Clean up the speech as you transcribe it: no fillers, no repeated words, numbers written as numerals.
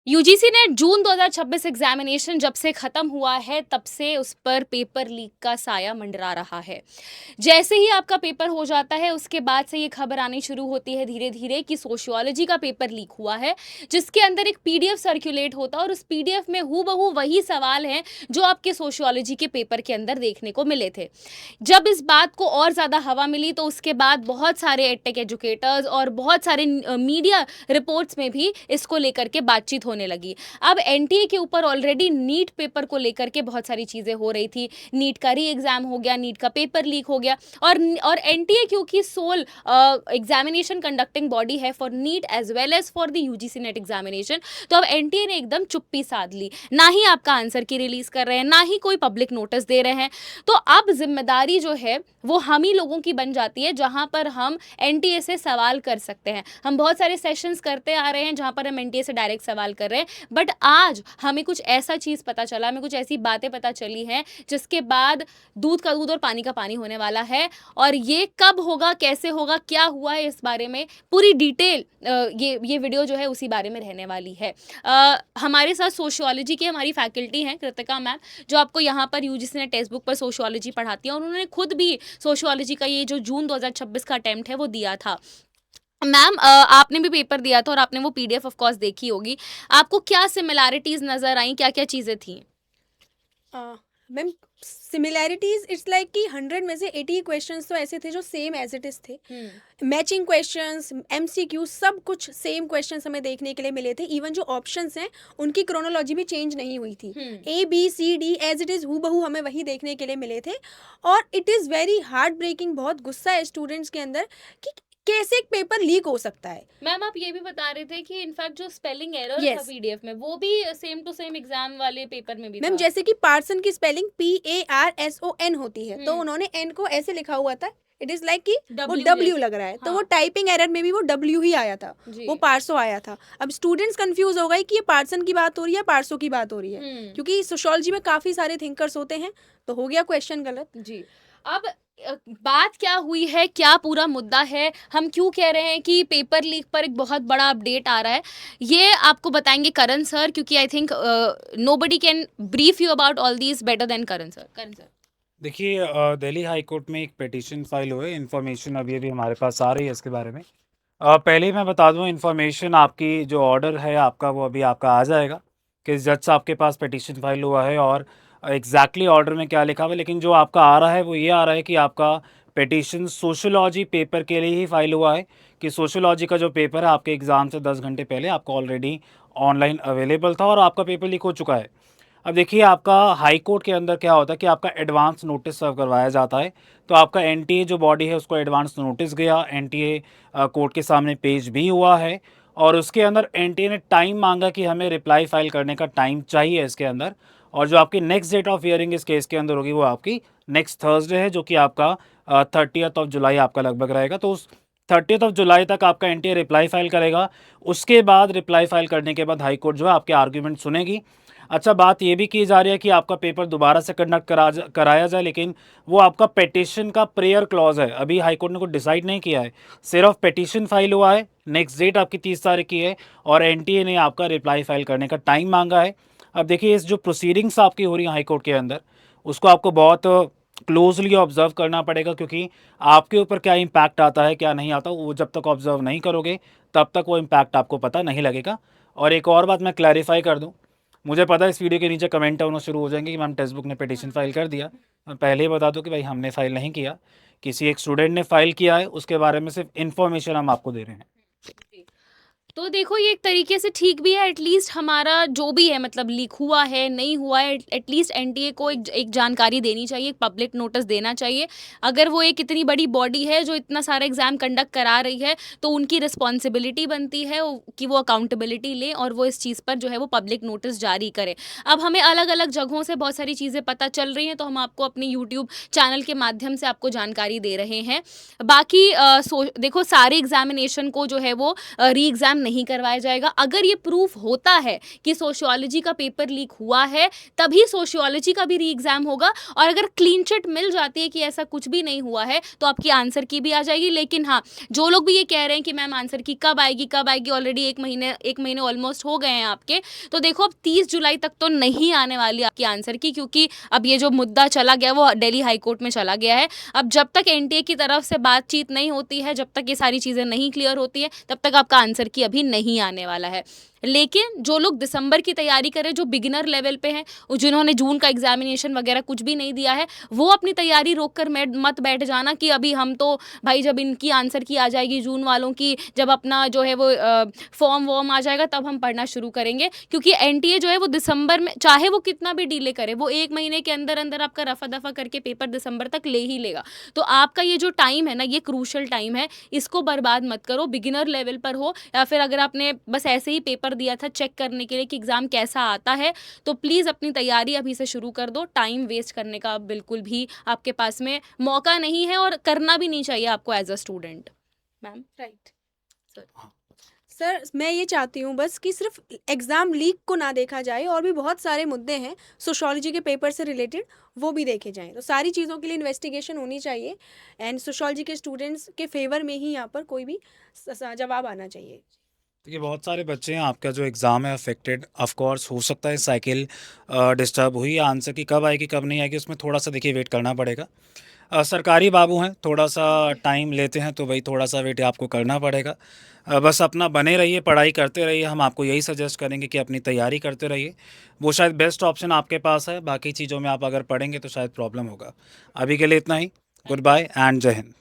UGC ने जून 2026 examination जब से खत्म हुआ है तब से उस पर पेपर लीक का साया मंडरा रहा है। जैसे ही आपका पेपर हो जाता है उसके बाद से ये खबर आनी शुरू होती है धीरे धीरे कि सोशियोलॉजी का पेपर लीक हुआ है, जिसके अंदर एक पीडीएफ सर्कुलेट होता है और उस पीडीएफ में हूबहू वही सवाल हैं जो आपके सोशियोलॉजी के पेपर के अंदर देखने को मिले थे। जब इस बात को और ज़्यादा हवा मिली तो उसके बाद बहुत सारे एडटेक एजुकेटर्स और बहुत सारे मीडिया रिपोर्ट्स में भी इसको लेकर के बातचीत होने लगी। अब एनटीए के ऊपर ऑलरेडी नीट पेपर को लेकर के बहुत सारी चीज़ें हो रही थी। नीट का री एग्ज़ाम हो गया, नीट का पेपर लीक हो गया और एनटीए क्योंकि सोल एग्जामिनेशन कंडक्टिंग बॉडी है for NEET as well as for the UGC NET examination, तो अब एनटीए ने एकदम चुप्पी साध ली। ना ही आपका आंसर की रिलीज कर रहे हैं, ना ही कोई पब्लिक नोटिस दे रहे हैं। तो अब जिम्मेदारी जो है वो हम ही लोगों की बन जाती है, जहां पर हम एनटीए से सवाल कर सकते हैं। हम बहुत सारे सेशंस करते आ रहे हैं जहां पर हम एनटीए से डायरेक्ट सवाल कर रहे हैं, बट आज हमें कुछ ऐसा चीज़ पता चला, हमें कुछ ऐसी बातें पता चली हैं जिसके बाद दूध का दूध और पानी का पानी होने वाला है। और ये कब होगा, कैसे होगा, क्या हुआ है, इस बारे में पूरी डिटेल ये वीडियो जो है उसी बारे में रहने वाली है। हमारे साथ सोशियोलॉजी की हमारी फैकल्टी हैं कृतिका मैम, जो आपको यहाँ पर यूजीसी ने टेक्स्ट बुक पर सोशियोलॉजी पढ़ाती है और उन्होंने खुद भी सोशियोलॉजी का ये जो जून 2026 का अटेम्प्ट है वो दिया था। मैम, आपने भी पेपर दिया था और आपने वो पीडीएफ ऑफ कोर्स देखी होगी। आपको क्या सिमिलैरिटीज नजर आई, क्या क्या चीजें थी? मैम, सिमिलैरिटीज इट्स लाइक कि 100 में से 80 क्वेश्चंस तो ऐसे थे जो सेम एज इट इज थे। मैचिंग क्वेश्चंस, एमसीक्यू, सब कुछ सेम क्वेश्चंस हमें देखने के लिए मिले थे। इवन जो ऑप्शंस हैं उनकी क्रोनोलॉजी भी चेंज नहीं हुई थी। A B C D as it is हूबहू हमें वही देखने के लिए मिले थे। और it is very heartbreaking, बहुत गुस्सा है स्टूडेंट्स के अंदर कि कैसे एक पेपर लीक हो सकता है। मैम, आप ये भी बता रहे थे कि इनफैक्ट जो स्पेलिंग एरर था यस पीडीएफ में वो भी सेम टू सेम एग्जाम वाले पेपर में भी मैम, था। जैसे कि पार्सन की स्पेलिंग PARSON होती है, तो उन्होंने एन को ऐसे लिखा हुआ था। इट इज लाइक कि वो W डब्ल्यू जैसे। लग रहा है, तो हाँ वो टाइपिंग एरर में भी वो डब्ल्यू ही आया था, जी। वो पार्सो आया था। अब स्टूडेंट्स कंफ्यूज हो गए कि ये पार्सन की बात हो रही है, पार्सो की बात हो रही है, क्योंकि सोशियोलॉजी में काफी सारे थिंकर्स होते हैं, तो हो गया क्वेश्चन गलत। जी। अब बात क्या हुई है, क्या पूरा मुद्दा है, हम क्यों कह रहे हैं कि पेपर लीक पर एक बहुत बड़ा अपडेट आ रहा है, ये आपको बताएंगे करण सर, क्योंकि I think nobody can brief you about all these better than Karan sir. Karan sir, देखिए, दिल्ली हाई कोर्ट में एक पिटीशन फाइल हुई है। इन्फॉर्मेशन अभी अभी हमारे पास आ रही है इसके बारे में। पहले ही मैं बता दूं, इन्फॉर्मेशन आपकी जो ऑर्डर है आपका वो अभी आपका आ जाएगा कि जज साहब के पास पिटीशन फाइल हुआ है और एग्जैक्टली ऑर्डर में क्या लिखा हुआ है। लेकिन जो आपका आ रहा है वो ये आ रहा है कि आपका पिटीशन सोशियोलॉजी पेपर के लिए ही फाइल हुआ है, कि सोशियोलॉजी का जो पेपर है आपके एग्ज़ाम से 10 घंटे पहले आपका ऑलरेडी ऑनलाइन अवेलेबल था और आपका पेपर लीक हो चुका है। अब देखिए, आपका हाई कोर्ट के अंदर क्या होता है कि आपका एडवांस नोटिस सर्व करवाया जाता है। तो आपका एनटीए जो बॉडी है उसको एडवांस नोटिस गया, एनटीए कोर्ट के सामने पेश भी हुआ है और उसके अंदर एनटीए ने टाइम मांगा कि हमें रिप्लाई फाइल करने का टाइम चाहिए इसके अंदर। और जो आपकी नेक्स्ट डेट ऑफ हियरिंग इस केस के अंदर होगी वो आपकी नेक्स्ट थर्सडे है, जो कि आपका 30th ऑफ जुलाई आपका लगभग रहेगा। तो उस 30th ऑफ जुलाई तक आपका एनटीए रिप्लाई फाइल करेगा। उसके बाद रिप्लाई फाइल करने के बाद हाई कोर्ट जो है आपके आर्ग्यूमेंट सुनेगी। अच्छा, बात ये भी की जा रही है कि आपका पेपर दोबारा से कंडक्ट कराया जाए, लेकिन वो आपका पिटीशन का प्रेयर क्लॉज है, अभी हाई कोर्ट ने कुछ डिसाइड नहीं किया है। सिर्फ पिटीशन फाइल हुआ है, नेक्स्ट डेट आपकी 30 तारीख की है और एनटीए ने आपका रिप्लाई फाइल करने का टाइम मांगा है। अब देखिए, इस जो प्रोसीडिंग्स आपकी हो रही है हाई कोर्ट के अंदर, उसको आपको बहुत क्लोजली ऑब्जर्व करना पड़ेगा, क्योंकि आपके ऊपर क्या इम्पैक्ट आता है क्या नहीं आता वो जब तक ऑब्जर्व नहीं करोगे तब तक वो इम्पैक्ट आपको पता नहीं लगेगा। और एक और बात मैं क्लैरिफाई कर दूं, मुझे पता है इस वीडियो के नीचे कमेंट होना शुरू हो जाएंगे कि मैम टेक्स्ट बुक ने पिटीशन फाइल कर दिया। मैं पहले ही बता दूं कि भाई हमने फ़ाइल नहीं किया, किसी एक स्टूडेंट ने फ़ाइल किया है, उसके बारे में सिर्फ इन्फॉर्मेशन हम आपको दे रहे हैं। जी। तो देखो, ये एक तरीके से ठीक भी है, एटलीस्ट हमारा जो भी है, मतलब लीक हुआ है नहीं हुआ है, एटलीस्ट एनटीए को एक जानकारी देनी चाहिए, एक पब्लिक नोटिस देना चाहिए। अगर वो एक इतनी बड़ी बॉडी है जो इतना सारा एग्जाम कंडक्ट करा रही है, तो उनकी रिस्पॉन्सिबिलिटी बनती है कि वो अकाउंटेबिलिटी लें और वो इस चीज़ पर जो है वो पब्लिक नोटिस जारी करें। अब हमें अलग अलग जगहों से बहुत सारी चीज़ें पता चल रही हैं, तो हम आपको अपने यूट्यूब चैनल के माध्यम से आपको जानकारी दे रहे हैं। बाकी देखो, सारे एग्जामिनेशन को जो है वो री एग्ज़ाम नहीं करवाया जाएगा। अगर ये प्रूफ होता है कि सोशियोलॉजी का पेपर लीक हुआ है, तभी सोशियोलॉजी का भी री एग्ज़ाम होगा। और अगर क्लीन चिट मिल जाती है कि ऐसा कुछ भी नहीं हुआ है, तो आपकी आंसर की भी आ जाएगी। लेकिन हाँ, जो लोग भी ये कह रहे हैं कि मैम आंसर की कब आएगी, ऑलरेडी 1 महीने ऑलमोस्ट हो गए हैं आपके, तो देखो अब 30 जुलाई तक तो नहीं आने वाली आपकी आंसर की, क्योंकि अब ये जो मुद्दा चला गया वो दिल्ली हाई कोर्ट में चला गया है। अब जब तक एनटीए की तरफ से बातचीत नहीं होती है, जब तक ये सारी चीज़ें नहीं क्लियर होती है, तब तक आपका आंसर की अभी नहीं आने वाला है। लेकिन जो लोग दिसंबर की तैयारी करें, जो बिगिनर लेवल पे हैं, जिन्होंने जून का एग्जामिनेशन वगैरह कुछ भी नहीं दिया है, वो अपनी तैयारी रोक कर मत बैठ जाना कि अभी हम तो भाई जब इनकी आंसर की आ जाएगी, जून वालों की जब अपना जो है वो फॉर्म वॉर्म आ जाएगा, तब हम पढ़ना शुरू करेंगे। क्योंकि एनटीए जो है वो दिसंबर में, चाहे वो कितना भी डिले करे, वो 1 महीने के अंदर अंदर आपका रफा दफा करके पेपर दिसंबर तक ले ही लेगा। तो आपका ये जो टाइम है ना, ये क्रूशल टाइम है, इसको बर्बाद मत करो। बिगिनर लेवल पर हो या फिर अगर आपने बस ऐसे ही पेपर दिया था चेक करने के लिए कि एग्ज़ाम कैसा आता है, तो प्लीज़ अपनी तैयारी अभी से शुरू कर दो। टाइम वेस्ट करने का बिल्कुल भी आपके पास में मौका नहीं है, और करना भी नहीं चाहिए आपको as a student. Ma'am right sir, मैं ये चाहती हूँ बस कि सिर्फ एग्ज़ाम लीक को ना देखा जाए, और भी बहुत सारे मुद्दे हैं सोशियोलॉजी के पेपर से रिलेटेड, वो भी देखे जाएं। तो सारी चीज़ों के लिए इन्वेस्टिगेशन होनी चाहिए, एंड सोशियोलॉजी के स्टूडेंट्स के फेवर में ही यहाँ पर कोई भी जवाब आना चाहिए। देखिए बहुत सारे बच्चे हैं, आपका जो एग्ज़ाम है अफेक्टेड ऑफ कोर्स हो सकता है, साइकिल डिस्टर्ब हुई, आंसर की कब आएगी कब नहीं आएगी उसमें थोड़ा सा देखिए वेट करना पड़ेगा। सरकारी बाबू हैं, थोड़ा सा टाइम लेते हैं, तो वही थोड़ा सा वेट आपको करना पड़ेगा। बस अपना बने रहिए, पढ़ाई करते रहिए, हम आपको यही सजेस्ट करेंगे कि अपनी तैयारी करते रहिए, वो शायद बेस्ट ऑप्शन आपके पास है। बाकी चीज़ों में आप अगर पढ़ेंगे तो शायद प्रॉब्लम होगा। अभी के लिए इतना ही, गुड बाय एंड जय हिंद।